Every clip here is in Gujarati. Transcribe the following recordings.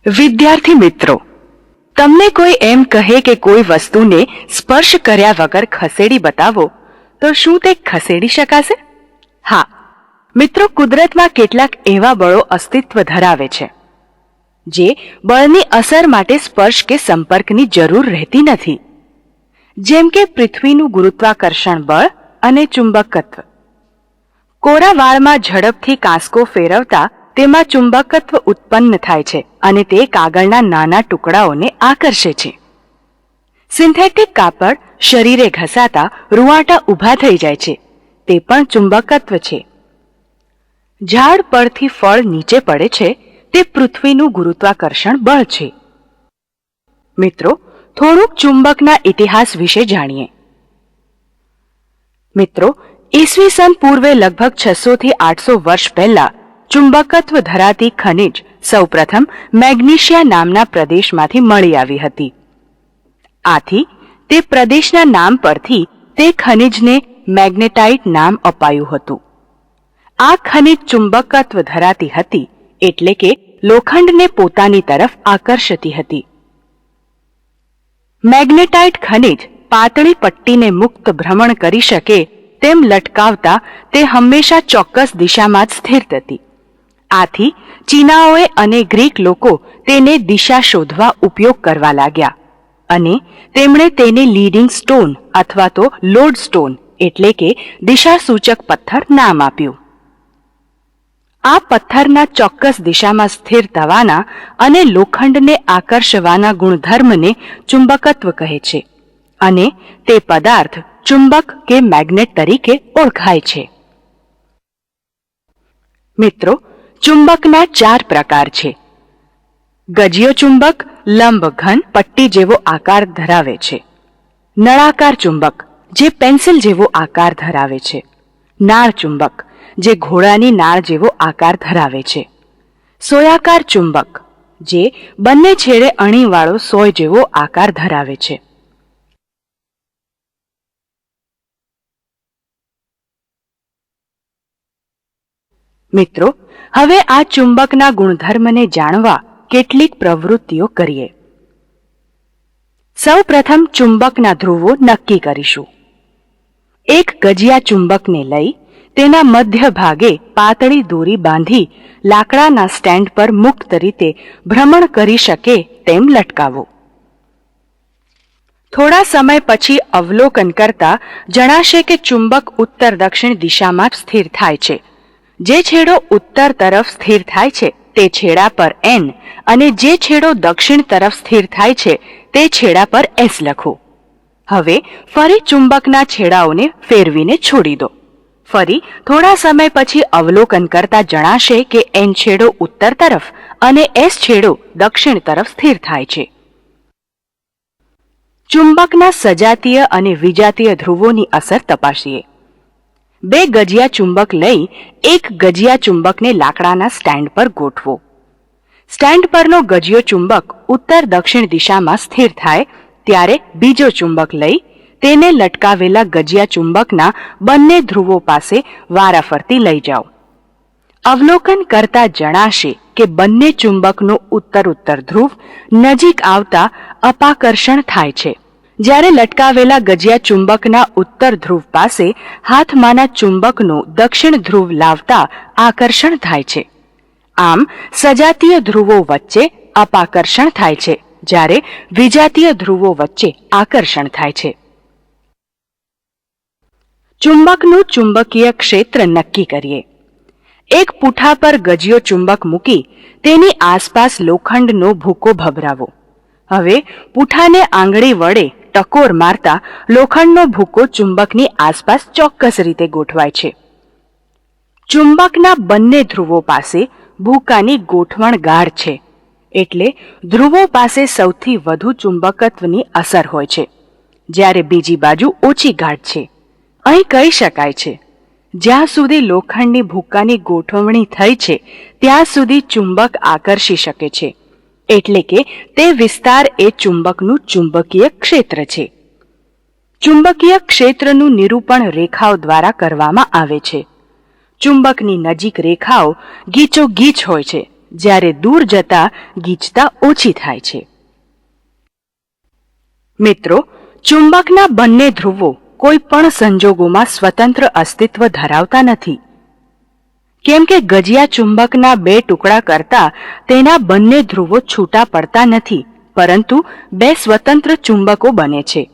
વિદ્યાર્થી મિત્રો, તમને કોઈ એમ કહે કે કોઈ વસ્તુને સ્પર્શ કર્યા વગર ખસેડી બતાવો તો શું તે ખસેડી શકાશે? હા મિત્રો, કુદરતમાં કેટલાક એવા બળો અસ્તિત્વ ધરાવે છે જે બળની અસર માટે સ્પર્શ કે સંપર્કની જરૂર રહેતી નથી, જેમ કે પૃથ્વીનું ગુરુત્વાકર્ષણ બળ અને ચુંબકત્વ. કોરા વાળમાં ઝડપથી કાંસકો ફેરવતા તેમાં ચુંબકત્વ ઉત્પન્ન થાય છે અને તે કાગળના નાના ટુકડાઓને આકર્ષે છે. સિન્થેટિક કાપડ શરીરે ઘસાતા રૂંવાટા ઊભા થઈ જાય છે, તે પણ ચુંબકત્વ છે. ઝાડ પરથી ફળ નીચે પડે છે, તે પૃથ્વીનું ગુરુત્વાકર્ષણ બળ છે. મિત્રો, થોડુંક ચુંબકના ઇતિહાસ વિશે જાણીએ. મિત્રો, ઈસવીસન પૂર્વે લગભગ 600 થી 800 વર્ષ પહેલા ચુંબકત્વ ધરાવતી ખનિજ સૌપ્રથમ મેગ્નેશિયા નામના પ્રદેશમાંથી મળી આવી હતી. આથી તે પ્રદેશના નામ પરથી તે ખનિજને મેગ્નેટાઇટ નામ અપાયું હતું. આ ખનિજ ચુંબકત્વ ધરાવતી હતી, એટલે કે લોખંડને પોતાની તરફ આકર્ષતી હતી. મેગ્નેટાઇટ ખનિજ પાતળી પટ્ટીને મુક્ત ભ્રમણ કરી શકે તેમ લટકાવતા તે હંમેશા ચોક્કસ દિશામાં જ સ્થિર હતી. આથી ચીનાઓએ અને ગ્રીક લોકો તેને દિશા શોધવા ઉપયોગ કરવા લાગ્યા અને તેમણે તેને લીડિંગ સ્ટોન અથવા તો લોડ સ્ટોન એટલે કે દિશા સૂચક પથ્થર નામ આપ્યું. આ પથ્થરના ચોક્કસ દિશામાં સ્થિર થવાના અને લોખંડને આકર્ષવાના ગુણધર્મને ચુંબકત્વ કહે છે અને તે પદાર્થ ચુંબક કે મેગ્નેટ તરીકે ઓળખાય છે. મિત્રો, ચુંબકના 4 પ્રકાર છે. ગજીયો ચુંબક લંબ ઘન પટ્ટી જેવો આકાર ધરાવે છે. નળાકાર ચુંબક જે પેન્સિલ જેવો આકાર ધરાવે છે. નાળ ચુંબક જે ઘોડાની નાળ જેવો આકાર ધરાવે છે. સોયાકાર ચુંબક જે બંને છેડે અણીવાળો સોય જેવો આકાર ધરાવે છે. મિત્રો, હવે આ ચુંબકના ગુણધર્મને જાણવા કેટલીક પ્રવૃત્તિઓ કરીએ. સૌ પ્રથમ ચુંબકના ધ્રુવો નક્કી કરીશું. એક ગજિયા ચુંબકને લઈ તેના મધ્ય ભાગે પાતળી દોરી બાંધી લાકડાના સ્ટેન્ડ પર મુક્ત રીતે ભ્રમણ કરી શકે તેમ લટકાવો. થોડા સમય પછી અવલોકન કરતા જણાશે કે ચુંબક ઉત્તર દક્ષિણ દિશામાં જ સ્થિર થાય છે. જે છેડો ઉત્તર તરફ સ્થિર થાય છે તે છેડા પર N અને જે છેડો દક્ષિણ તરફ સ્થિર થાય છે તે છેડા પર S લખો. હવે ફરી ચુંબકના છેડાઓને ફેરવીને છોડી દો. ફરી થોડા સમય પછી અવલોકન કરતા જણાશે કે N છેડો ઉત્તર તરફ અને S છેડો દક્ષિણ તરફ સ્થિર થાય છે. ચુંબકના સજાતીય અને વિજાતીય ધ્રુવોની અસર તપાસીએ. 2 ગજિયા ચુંબક લઈ એક ગજિયા ચુંબકને લાકડાના સ્ટેન્ડ પર ગોઠવો. સ્ટેન્ડ પરનો ગજિયો ચુંબક ઉત્તર દક્ષિણ દિશામાં સ્થિર થાય ત્યારે બીજો ચુંબક લઈ તેને લટકાવેલા ગજિયા ચુંબકના બંને ધ્રુવો પાસે વારાફરતી લઈ જાઓ. અવલોકન કરતા જણાશે કે બંને ચુંબકનો ઉત્તર ઉત્તર ધ્રુવ નજીક આવતા અપાકર્ષણ થાય છે, જ્યારે લટકાવેલા ગજિયા ચુંબકના ઉત્તર ધ્રુવ પાસે હાથમાંના ચુંબકનું દક્ષિણ ધ્રુવ લાવતા આકર્ષણ થાય છે. આમ સજાતીય ધ્રુવો વચ્ચે અપાકર્ષણ થાય છે, જ્યારે વિજાતીય ધ્રુવો વચ્ચે આકર્ષણ થાય છે. ચુંબકનું ચુંબકીય ક્ષેત્ર નક્કી કરીએ. એક પૂઠા પર ગજિયો ચુંબક મૂકી તેની આસપાસ લોખંડનો ભૂકો ભભરાવો. હવે પૂઠાને આંગળી વડે ટકોર મારતા લોખંડનો ભૂકો ચુંબકની આસપાસ ચોક્કસ રીતે ગોઠવાય છે. ચુંબકના બંને ધ્રુવો પાસે ભૂકાની ગોઠવણ ગાઢ છે, એટલે ધ્રુવો પાસે સૌથી વધુ ચુંબકત્વની અસર હોય છે, જ્યારે બીજી બાજુ ઓછી ગાઢ છે. અહીં કહી શકાય છે, જ્યાં સુધી લોખંડની ભૂકાની ગોઠવણી થઈ છે ત્યાં સુધી ચુંબક આકર્ષી શકે છે, એટલે કે તે વિસ્તાર એ ચુંબકનું ચુંબકીય ક્ષેત્ર છે. ચુંબકીય ક્ષેત્રનું નિરૂપણ રેખાઓ દ્વારા કરવામાં આવે છે. ચુંબકની નજીક રેખાઓ ગીચોગીચ હોય છે, જ્યારે દૂર જતા ગીચતા ઓછી થાય છે. મિત્રો, ચુંબકના બંને ધ્રુવો કોઈ પણ સંજોગોમાં સ્વતંત્ર અસ્તિત્વ ધરાવતા નથી. કેમ કે ગજિયા ચુંબકના બે ટુકડા કરતા તેના બંને ધ્રુવો છૂટા પડતા નથી, પરંતુ બે સ્વતંત્ર ચુંબકો બને છે.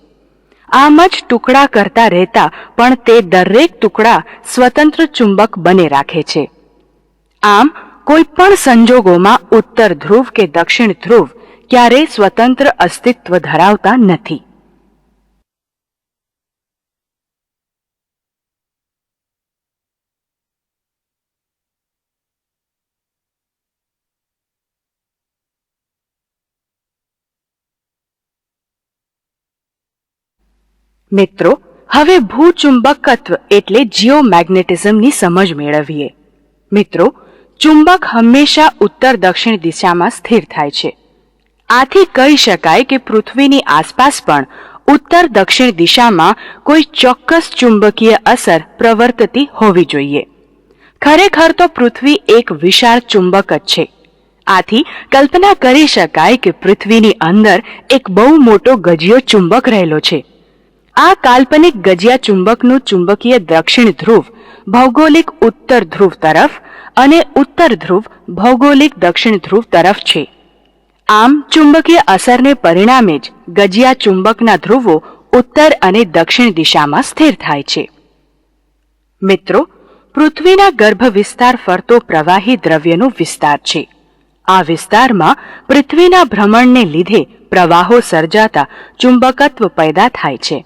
આમ જ ટુકડા કરતા રહેતા પણ તે દરેક ટુકડા સ્વતંત્ર ચુંબક બને રાખે છે. આમ કોઈ પણ સંજોગોમાં ઉત્તર ધ્રુવ કે દક્ષિણ ધ્રુવ ક્યારેય સ્વતંત્ર અસ્તિત્વ ધરાવતા નથી. મિત્રો, હવે ભૂચુંબકત્વ એટલે જીઓમેગ્નેટિઝમની સમજ મેળવીએ. મિત્રો, ચુંબક હંમેશા ઉત્તર દક્ષિણ દિશામાં સ્થિર થાય છે. આથી કહી શકાય કે પૃથ્વીની આસપાસ પણ ઉત્તર દક્ષિણ દિશામાં કોઈ ચોક્કસ ચુંબકીય અસર પ્રવર્તતી હોવી જોઈએ. ખરેખર તો પૃથ્વી એક વિશાળ ચુંબક જ છે. આથી કલ્પના કરી શકાય કે પૃથ્વીની અંદર એક બહુ મોટો ગજિયો ચુંબક રહેલો છે. આ કાલ્પનિક ગજિયા ચુંબકનું ચુંબકીય દક્ષિણ ધ્રુવ ભૌગોલિક ઉત્તર ધ્રુવ તરફ અને ઉત્તર ધ્રુવ ભૌગોલિક દક્ષિણ ધ્રુવ તરફ છે. આમ ચુંબકીય અસરને પરિણામે જ ગજિયા ચુંબકના ધ્રુવો ઉત્તર અને દક્ષિણ દિશામાં સ્થિર થાય છે. મિત્રો, પૃથ્વીના ગર્ભ વિસ્તાર ફરતો પ્રવાહી દ્રવ્યનો વિસ્તાર છે. આ વિસ્તારમાં પૃથ્વીના ભ્રમણને લીધે પ્રવાહો સર્જાતા ચુંબકત્વ પેદા થાય છે.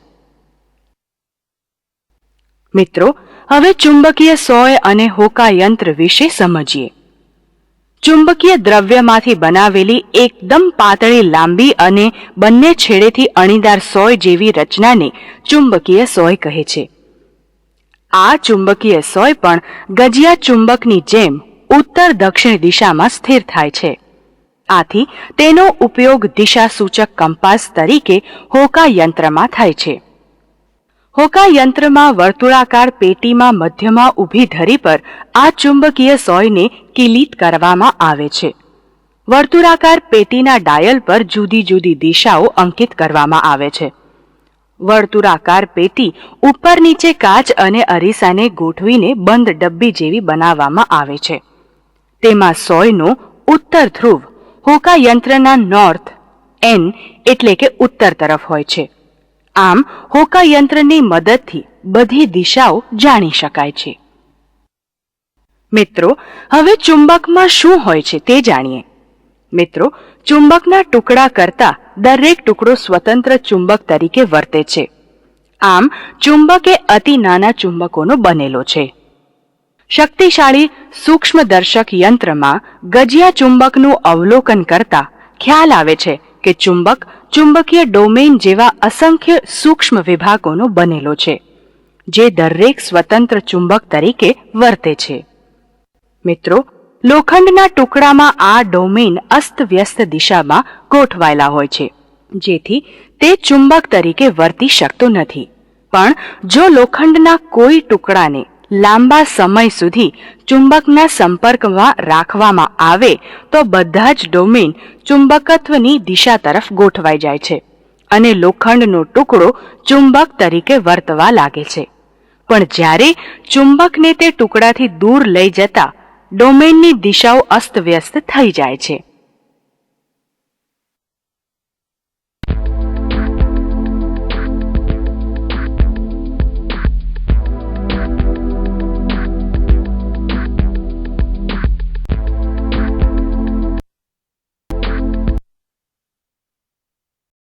મિત્રો, હવે ચુંબકીય સોય અને હોકાયંત્ર વિશે સમજીએ. ચુંબકીય દ્રવ્યમાંથી બનાવેલી એકદમ પાતળી લાંબી અને બંને છેડેથી અણીદાર સોય જેવી રચનાને ચુંબકીય સોય કહે છે. આ ચુંબકીય સોય પણ ગજિયા ચુંબકની જેમ ઉત્તર દક્ષિણ દિશામાં સ્થિર થાય છે. આથી તેનો ઉપયોગ દિશા સૂચક કંપાસ તરીકે હોકાયંત્રમાં થાય છે. હોકાયંત્રમાં વર્તુળાકાર પેટીમાં મધ્યમાં ઊભી ધરી પર આ ચુંબકીય સોયને કિલિત કરવામાં આવે છે. વર્તુળાકાર પેટીના ડાયલ પર જુદી જુદી દિશાઓ અંકિત કરવામાં આવે છે. વર્તુળાકાર પેટી ઉપર નીચે કાચ અને અરીસાને ગોઠવીને બંધ ડબ્બી જેવી બનાવવામાં આવે છે. તેમાં સોયનો ઉત્તર ધ્રુવ હોકાયંત્રના નોર્થ એન એટલે કે ઉત્તર તરફ હોય છે. આમ હોકાયંત્રની મદદથી બધી દિશાઓ જાણી શકાય છે. મિત્રો, હવે ચુંબકમાં શું હોય છે તે જાણીએ. મિત્રો, ચુંબકના ટુકડા કરતા દરેક ટુકડો સ્વતંત્ર ચુંબક તરીકે વર્તે છે. આમ ચુંબક એ અતિ નાના ચુંબકોનો બનેલો છે. શક્તિશાળી સૂક્ષ્મદર્શક યંત્રમાં ગજિયા ચુંબકનું અવલોકન કરતા ખ્યાલ આવે છે કે ચુંબક ચુંબકીય ડોમેન જેવા અસંખ્ય સૂક્ષ્મ વિભાગોનો બનેલો છે, જે દરેક સ્વતંત્ર ચુંબક તરીકે વર્તે છે. મિત્રો, લોખંડના ટુકડામાં આ ડોમેન અસ્તવ્યસ્ત દિશામાં ગોઠવાયેલા હોય છે, જેથી તે ચુંબક તરીકે વર્તી શકતો નથી. પણ જો લોખંડના કોઈ ટુકડાને લાંબા સમય સુધી ચુંબકના સંપર્કમાં રાખવામાં આવે તો બધા જ ડોમેન ચુંબકત્વની દિશા તરફ ગોઠવાઈ જાય છે અને લોખંડનો ટુકડો ચુંબક તરીકે વર્તવા લાગે છે. પણ જ્યારે ચુંબકને તે ટુકડાથી દૂર લઈ જતા ડોમેનની દિશાઓ અસ્તવ્યસ્ત થઈ જાય છે.